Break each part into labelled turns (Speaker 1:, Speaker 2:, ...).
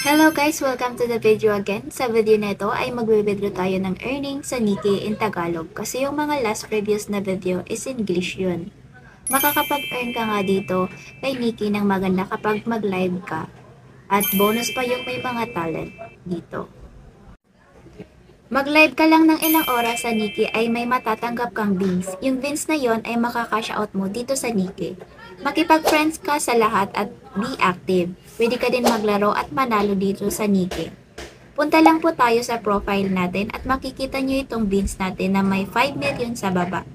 Speaker 1: Hello guys! Welcome to the video again. Sa video na ito ay magbe-video tayo ng earnings sa Nikkei in Tagalog kasi yung mga last previous na video is English yun. Makakapag-earn ka nga dito kay Nikkei ng maganda kapag mag-live ka. At bonus pa yung may mga talent dito. Mag-live ka lang ng ilang oras sa Nikkei ay may matatanggap kang beans. Yung beans na yon ay makaka-cash out mo dito sa Nikkei. Makipag-friends ka sa lahat at be active. Pwede ka din maglaro at manalo dito sa Nikkei. Punta lang po tayo sa profile natin at makikita nyo itong beans natin na may 5 million sa baba.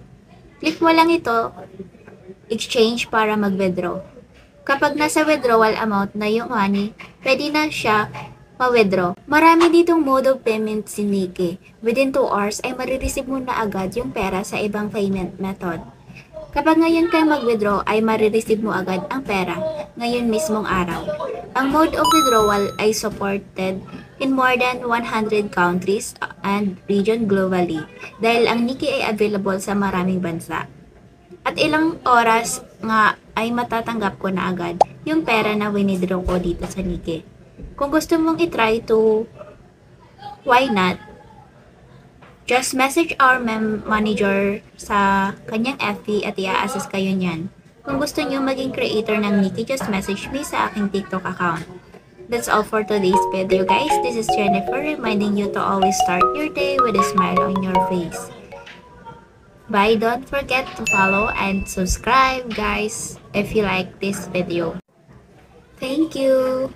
Speaker 1: Click mo lang ito, exchange para mag-withdraw. Kapag nasa withdrawal amount na yung money, pwede na siya ma-withdraw. Marami ditong mode of payment si Nikkei. Within 2 hours ay marireceive mo na agad yung pera sa ibang payment method. Kapag ngayon kayo mag-withdraw ay marireceive mo agad ang pera ngayon mismong araw. Ang mode of withdrawal ay supported in more than 100 countries and region globally dahil ang Nikkei ay available sa maraming bansa. At ilang oras nga ay matatanggap ko na agad yung pera na winidraw ko dito sa Nikkei. Kung gusto mong itry to, why not? Just message our manager sa kanyang FB at i-assist kayo niyan. Kung gusto nyo maging creator ng Nikkei, just message me sa aking TikTok account. That's all for today's video guys. This is Jennifer reminding you to always start your day with a smile on your face. Bye! Don't forget to follow and subscribe guys if you like this video. Thank you!